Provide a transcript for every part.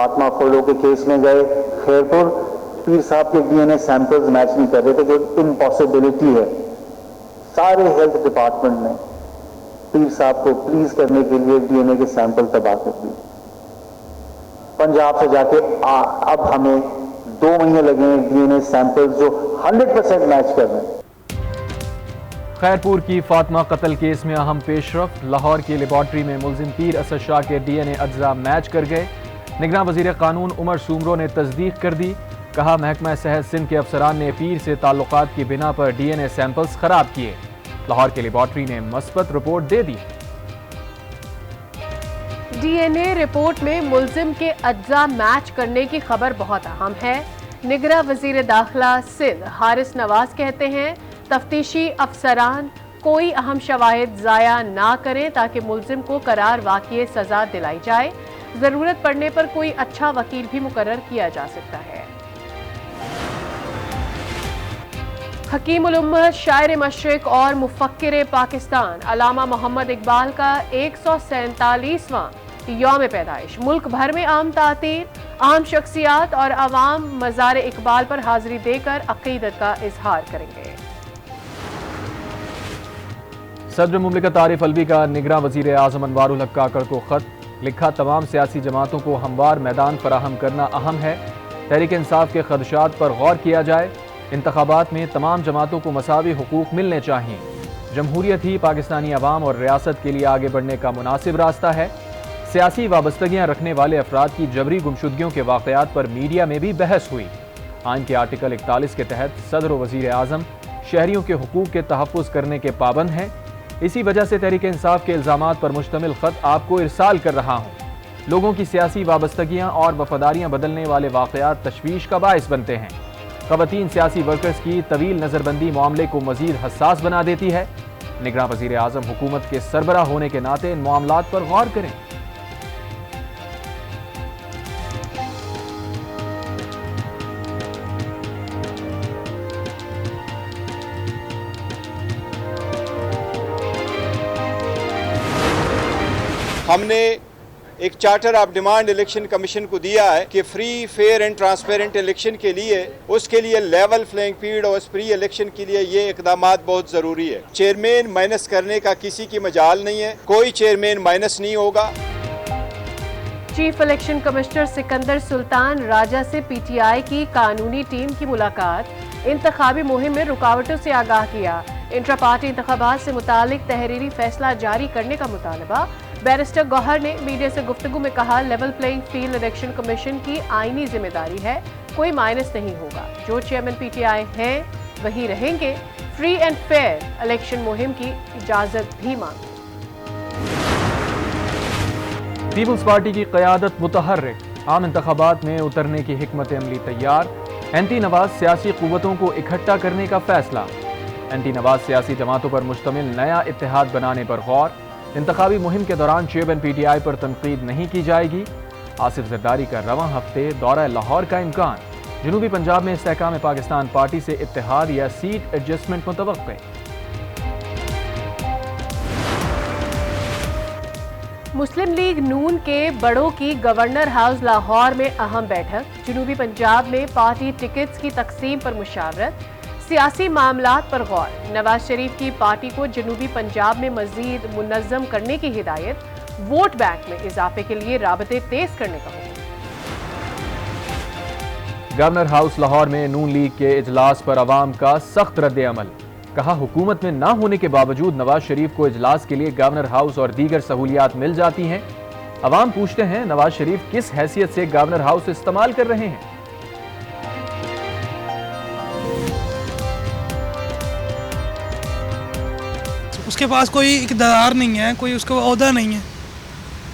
Fatima follow के case में गए खैरपुर, पीर साहब के डीएनए सैंपल्स मैच नहीं कर रहे थे, जो इम्पॉसिबिलिटी है। सारे हेल्थ डिपार्टमेंट ने पीर साहब को प्लीज करने के लिए डीएनए के सैंपल तबाह कर दिए। पंजाब से जाके अब हमें 2 महीने लगे हैं डीएनए सैंपल्स जो 100% मैच कर रहे हैं। खैरपुर की फातिमा कत्ल केस में अहम पेशरफ, लाहौर की लेबॉर्ट्री में मुलजिम पीर असद शाह के डीएनए अज्जा मैच कर गए। निगरान वजीर कानून उमर सुमरो ने तस्दीक कर दी। कहा, महकमा सेहत सिंध के अफसरान ने पीर से ताल्लुकात की बिना पर डीएनए सैंपल्स खराब किए। लाहौर की लेबॉर्ट्री ने मस्बत रिपोर्ट दे दी। डीएनए रिपोर्ट में मुलजिम के अज्जा मैच करने की खबर बहुत अहम है। निगरां वजीर दाखिला सिंध हारिस नवाज कहते हैं, तफ्तीशी अफसरान कोई अहम शवाहिद ज़ाया ना करें ताकि मुलजिम को करार वाक़ई सजा दिलाई जाए। जरूरत पड़ने पर कोई अच्छा वकील भी मुकर्रर किया जा सकता है। हकीम उल उम्मत, शायर मशरिक और मुफक्किर पाकिस्तान अल्लामा मोहम्मद इकबाल का 147वां यौम पैदाइश। मुल्क भर में आम तातीर, अहम शख्सियात और अवाम मज़ार इकबाल पर हाजिरी देकर अकीदत का इजहार करेंगे। सदर मुमलिकत आरिफ अलवी का निगरान वजीर आज़म अनवारुल हक काकड़ को खत लिखा। तमाम सियासी जमातों को हमवार मैदान फराहम करना अहम है। तहरीक इंसाफ के खदशात पर गौर किया जाए। इंतखाबात में तमाम जमातों को मसावी हुकूक मिलने चाहिए। जमहूरियत ही पाकिस्तानी अवाम और रियासत के लिए आगे बढ़ने का मुनासिब रास्ता है। सियासी वाबस्तगियाँ रखने वाले अफराद की जबरी गुमशुदगियों के वाक़यात पर मीडिया में भी बहस हुई। आइन के आर्टिकल 41 के तहत सदर व वज़ीर आज़म शहरियों के हुकूक के तहफ़्फ़ुज़ करने के पाबंद हैं। इसी वजह से तहरीक इंसाफ के इल्ज़ामात पर मुश्तमिल ख़त आपको इरसाल कर रहा हूँ। लोगों की सियासी वाबस्तगियाँ और वफादारियाँ बदलने वाले वाक़यात तशवीश का बाइस बनते हैं। ख़वातीन सियासी वर्कर्स की तवील नज़रबंदी मामले को मज़ीद हसास बना देती है। निगरान वज़ीर आज़म हुकूमत के सरबराह होने के नाते इन मामलात पर गौर करें। हमने एक charter of demand election commission को दिया है कि free, fair and transparent election के लिए, उसके लिए लेवल प्लेइंग फील्ड और फ्री इलेक्शन के लिए ये इकदामात बहुत ज़रूरी है। चेयरमैन माइनस करने का किसी की मजाल नहीं है, कोई चेयरमैन माइनस नहीं होगा। Chief election commissioner Sikandar Sultan Raja से पीटीआई की कानूनी टीम की मुलाकात। इंतखाबी मुहिम में रुकावटों से आगाह किया। इंट्रा पार्टी इंतखाबात से मुतालिक तहरीरी फैसला जारी करने का मुतालबा। बैरिस्टर गौहर ने मीडिया से गुफ्तगू में कहा, level playing field election commission की आईनी जिम्मेदारी है, कोई माइनस नहीं होगा। जो चेयरमैन पीटीआई हैं वही रहेंगे। फ्री एंड फेयर इलेक्शन मुहिम की इजाजत भी मांगी। पीपल्स पार्टी की क़यादत मुतहर्रिक, आम इंतखाबात में उतरने की हिकमत अमली तैयार। एंटी नवाज सियासी क़ुव्वतों को इकट्ठा करने का फैसला। एंटी नवाज सियासी जमातों पर मुश्तमिल नया इत्तेहाद बनाने पर गौर। इंतखाबी मुहिम के दौरान चेयरमैन पीटीआई पर तनकीद नहीं की जाएगी। आसिफ जरदारी का रवां हफ्ते दौरा लाहौर का इम्कान। जनूबी पंजाब में इस्तेहकाम पाकिस्तान पार्टी से इत्तेहाद या सीट एडजस्टमेंट मुतवक्के। मुस्लिम लीग नून के बड़ों की गवर्नर हाउस लाहौर में अहम बैठक। जनूबी पंजाब में पार्टी टिकट्स की तकसीम पर मुशावरत। सियासी मामलात पर गौर। नवाज शरीफ की पार्टी को जनूबी पंजाब में मजीद मुनज़्ज़म करने की हिदायत। वोट बैंक में इजाफे के लिए राबते तेज करने का हुक्म। गवर्नर हाउस लाहौर में नून लीग के इजलास पर अवाम का सख्त रद्द अमल। कहा, हुकूमत में ना होने के बावजूद नवाज शरीफ को इजलास के लिए गवर्नर हाउस और दीगर सहूलियात मिल जाती हैं। अवाम पूछते हैं, नवाज शरीफ किस हैसियत से गवर्नर हाउस इस्तेमाल कर रहे हैं। उसके पास कोई इक़्तिदार नहीं है, कोई उसका ओहदा नहीं है,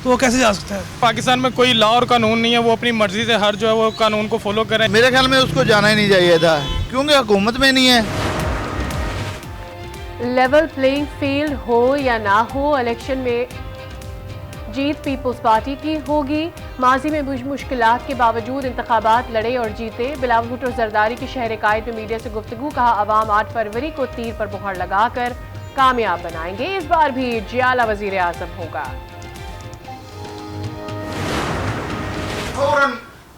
तो वो कैसे जा सकता है। पाकिस्तान में कोई लॉ और कानून नहीं है, वो अपनी मर्जी से हर जो है वो कानून को फॉलो करें। मेरे ख्याल में उसको जाना ही नहीं चाहिए था, क्योंकि हुकूमत में नहीं है। लेवल प्लेइंग फील्ड हो या ना हो, इलेक्शन में जीत पीपल्स पार्टी की होगी। माजी में मुश्किलात के बावजूद इंतखाबात लड़े और जीते। बिलावल भुट्टो जरदारी की शहर कायद में मीडिया से गुफ्तगू। कहा, अवाम 8 फरवरी को तीर पर मुहर लगाकर कामयाब बनाएंगे। इस बार भी जियाला वजीर आजम होगा। फौरन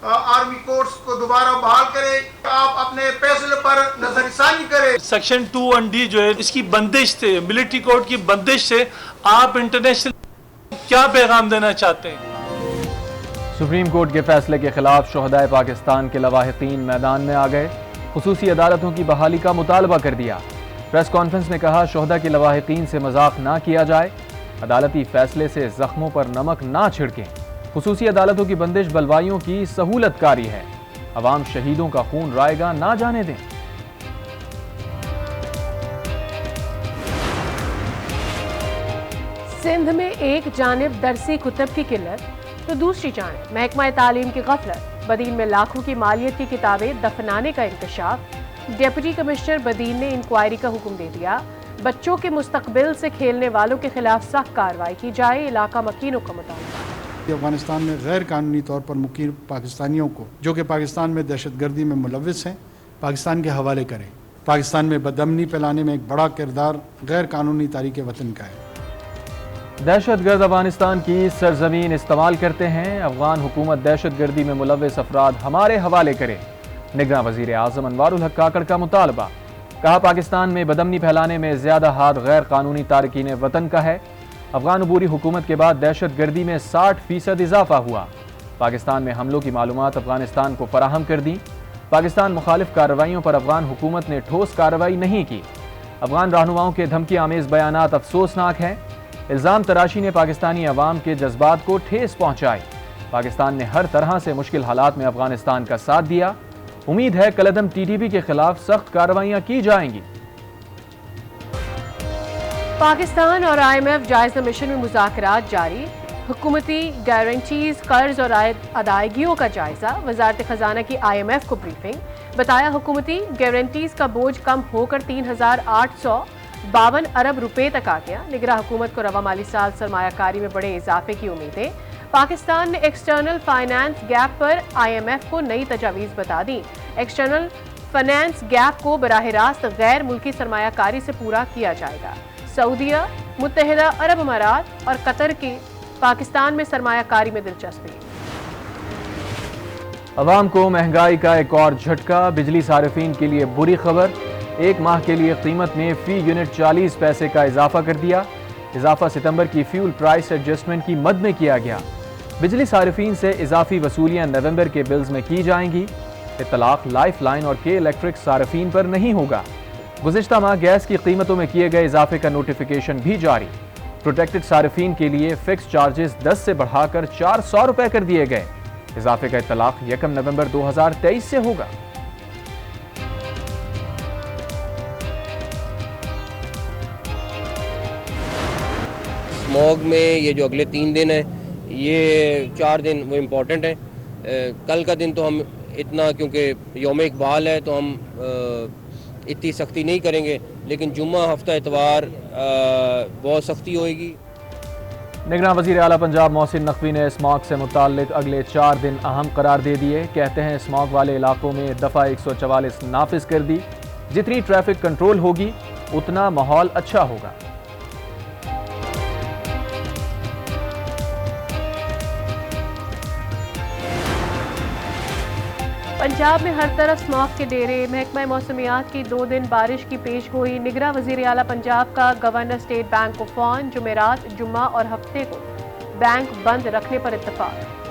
आर्मी कोर्स को दोबारा बहाल करे। आप अपने फैसले पर नजरसानी करें। सेक्शन 2(1)D जो है इसकी बंदिश से, मिलिट्री कोड की बंदिश से आप इंटरनेशनल क्या पैगाम देना चाहते हैं? सुप्रीम कोर्ट के फैसले के खिलाफ शोहदाए पाकिस्तान के लवाहिकीन मैदान में आ गए। खुसूसी अदालतों की बहाली का मुतालबा कर दिया। प्रेस कॉन्फ्रेंस में कहा, शोहदा के लवाहिकीन से मजाक ना किया जाए, अदालती फैसले से जख्मों पर नमक ना छिड़कें। खुसूसी अदालतों की बंदिश बलवाइयों की सहूलतकारी है। अवाम शहीदों का खून रायगा ना जाने दें। सिंध में एक जानिब दरसी कुतब की किल्लत तो दूसरी जानिब महकमा तालीम की गफलत। बदीन में लाखों की मालियत की किताबें दफनाने का इंकशाफ। डिप्टी कमिश्नर बदीन ने इंक्वायरी का हुक्म दे दिया। बच्चों के मुस्तकबिल से खेलने वालों के खिलाफ सख्त कार्रवाई की जाए। इलाका मकीनों का मुतालबा। अफगानिस्तान में गैर कानूनी तौर पर मुकीम पाकिस्तानियों को जो कि पाकिस्तान में दहशतगर्दी में मुलविस हैं, पाकिस्तान के हवाले करें। पाकिस्तान में बदअमनी फैलाने में एक बड़ा किरदार गैर कानूनी तारीक वतन का है। दहशतगर्द अफगानिस्तान की सरजमीन इस्तेमाल करते हैं। अफगान हुकूमत दहशतगर्दी में मुलविस अफराद हमारे हवाले करे। निगरां वज़ीर आज़म अनवारुल हक काकड़ का मुतालबा। कहा, पाकिस्तान में बदअमनी फैलाने में ज्यादा हाथ गैर कानूनी तारकीन वतन का है। अफगान अबूरी हुकूमत के बाद दहशतगर्दी में 60% इजाफा हुआ। पाकिस्तान में हमलों की मालूमात अफगानिस्तान को फराहम कर दी। पाकिस्तान मुखालिफ कार्रवाइयों पर अफगान हुकूमत ने ठोस कार्रवाई नहीं की। अफगान रहनुमाओं के धमकी आमेज बयानात अफसोसनाक हैं। इल्ज़ाम तराशी ने पाकिस्तानी अवाम के जज्बात को ठेस पहुंचाई। पाकिस्तान ने हर तरह से मुश्किल हालात में अफगानिस्तान का साथ दिया। उम्मीद है कलअदम TTP के खिलाफ सख्त कार्रवाइयां की जाएंगी। पाकिस्तान और IMF जायजा मिशन में मुज़ाकरात जारी। हुकूमती गारंटीज, कर्ज और अदायगियों का जायजा। वजारत खजाना की IMF को ब्रीफिंग। बताया, हुकूमती गारंटीज का बोझ कम होकर 3,852 अरब रुपए तक आ गया। निगरां हुकूमत को रवा माली साल सरमायाकारी में बड़े इजाफे की उम्मीदें। पाकिस्तान ने एक्सटर्नल फाइनेंस गैप पर IMF को नई तजावीज़ बता दी। एक्सटर्नल फाइनेंस गैप को बराह रास्त गैर मुल्की सरमायाकारी से पूरा किया जाएगा। सऊदीया, मुत्तहिदा अरब अमारात और कतर की पाकिस्तान में सरमायाकारी में दिलचस्पी। अवाम को महंगाई का एक और झटका। बिजली सारिफीन के लिए बुरी खबर। एक माह के लिए कीमत में फी यूनिट 40 पैसे का इजाफा कर दिया। इजाफा सितंबर की फ्यूल प्राइस एडजस्टमेंट की मद में किया गया। बिजली सारिफीन से इजाफी वसूलियां नवंबर के बिल्स में की जाएंगी। इतलाक लाइफ लाइन और के इलेक्ट्रिक सारिफीन पर नहीं होगा। गुज़िश्ता माह गैस की कीमतों में किए गए इजाफे का नोटिफिकेशन भी जारी। प्रोटेक्टेड सारिफीन के लिए फिक्स चार्जेस 10 से बढ़ाकर 400 रुपए कर दिए गए। इजाफे का इतलाक 1 नवंबर 2023 से होगा। स्मॉग में ये जो अगले 3 दिन है, ये 4 दिन वो इम्पोर्टेंट है। कल का दिन तो हम इतना, क्योंकि यौम इकबाल है तो हम इतनी सख्ती नहीं करेंगे, लेकिन जुम्मा, हफ्ता, इतवार बहुत सख्ती होएगी। निगरां वज़ीर आला पंजाब मोहसिन नकवी ने स्मॉग से मुताल्लिक अगले 4 दिन अहम करार दे दिए। कहते हैं, स्मॉग वाले इलाकों में दफ़ा 144 नाफिज कर दी। जितनी ट्रैफिक कंट्रोल होगी उतना माहौल अच्छा होगा। पंजाब में हर तरफ स्मॉग के डेरे। महकमा मौसमियात की 2 दिन बारिश की पेश गोई। निगरां वज़ीर आला पंजाब का गवर्नर स्टेट बैंक को फ़ोन। जुमेरात, जुम्मा और हफ्ते को बैंक बंद रखने पर इत्तफाक।